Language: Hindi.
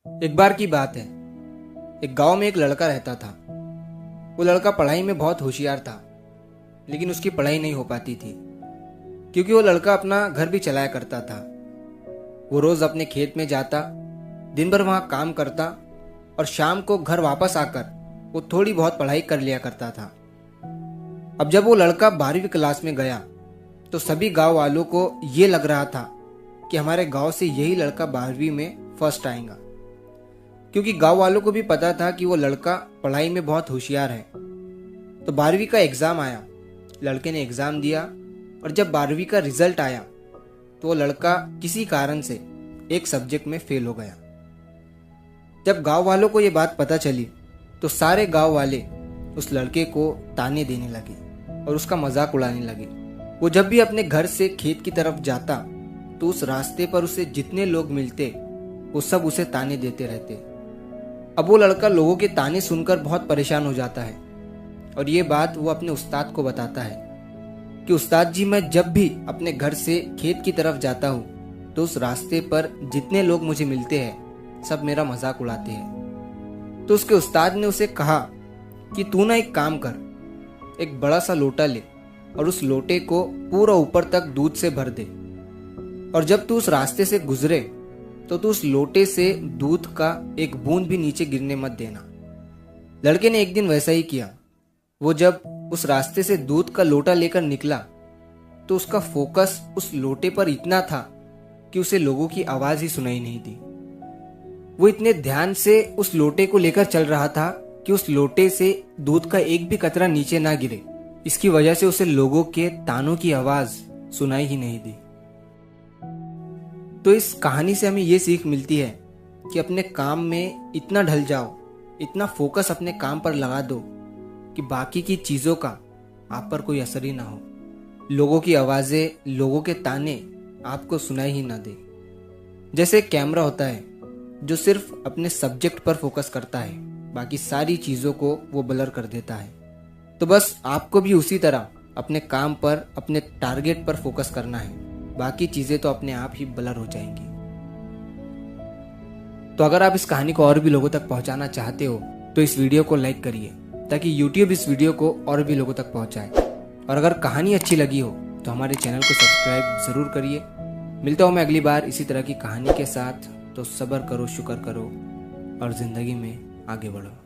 एक बार की बात है। एक गांव में एक लड़का रहता था। वो लड़का पढ़ाई में बहुत होशियार था, लेकिन उसकी पढ़ाई नहीं हो पाती थी क्योंकि वो लड़का अपना घर भी चलाया करता था। वो रोज अपने खेत में जाता, दिन भर वहां काम करता और शाम को घर वापस आकर वो थोड़ी बहुत पढ़ाई कर लिया करता था। अब जब वो लड़का 12वीं क्लास में गया तो सभी गांव वालों को ये लग रहा था कि हमारे गांव से यही लड़का 12वीं में फर्स्ट आएगा, क्योंकि गांव वालों को भी पता था कि वो लड़का पढ़ाई में बहुत होशियार है। तो 12वीं का एग्जाम आया, लड़के ने एग्जाम दिया और जब 12वीं का रिजल्ट आया तो वो लड़का किसी कारण से एक सब्जेक्ट में फेल हो गया। जब गांव वालों को ये बात पता चली तो सारे गांव वाले उस लड़के को ताने देने लगे और उसका मजाक उड़ाने लगे। वो जब भी अपने घर से खेत की तरफ जाता तो उस रास्ते पर उसे जितने लोग मिलते वो सब उसे ताने देते रहते। अब वो लड़का लोगों के ताने सुनकर बहुत परेशान हो जाता है और ये बात वो अपने उस्ताद को बताता है कि उस्ताद जी, मैं जब भी अपने घर से खेत की तरफ जाता हूँ तो उस रास्ते पर जितने लोग मुझे मिलते हैं सब मेरा मजाक उड़ाते हैं। तो उसके उस्ताद ने उसे कहा कि तू ना एक काम कर, एक बड़ा सा लोटा ले और उस लोटे को पूरा ऊपर तक दूध से भर दे और जब तू उस रास्ते से गुजरे तो तू उस लोटे से दूध का एक बूंद भी नीचे गिरने मत देना। लड़के ने एक दिन वैसा ही किया। वो जब उस रास्ते से दूध का लोटा लेकर निकला तो उसका फोकस उस लोटे पर इतना था कि उसे लोगों की आवाज ही सुनाई नहीं दी। वो इतने ध्यान से उस लोटे को लेकर चल रहा था कि उस लोटे से दूध का एक भी कतरा नीचे ना गिरे। इसकी वजह से उसे लोगों के तानों की आवाज सुनाई ही नहीं दी। तो इस कहानी से हमें ये सीख मिलती है कि अपने काम में इतना ढल जाओ, इतना फोकस अपने काम पर लगा दो कि बाकी की चीजों का आप पर कोई असर ही ना हो। लोगों की आवाजें, लोगों के ताने आपको सुनाई ही ना दे। जैसे एक कैमरा होता है जो सिर्फ अपने सब्जेक्ट पर फोकस करता है, बाकी सारी चीजों को वो ब्लर कर देता है। तो बस आपको भी उसी तरह अपने काम पर, अपने टारगेट पर फोकस करना है, बाकी चीजें तो अपने आप ही ब्लर हो जाएंगी। तो अगर आप इस कहानी को और भी लोगों तक पहुंचाना चाहते हो तो इस वीडियो को लाइक करिए ताकि YouTube इस वीडियो को और भी लोगों तक पहुंचाए। और अगर कहानी अच्छी लगी हो तो हमारे चैनल को सब्सक्राइब जरूर करिए। मिलता हूं मैं अगली बार इसी तरह की कहानी के साथ। तो सब्र करो, शुक्र करो और जिंदगी में आगे बढ़ो।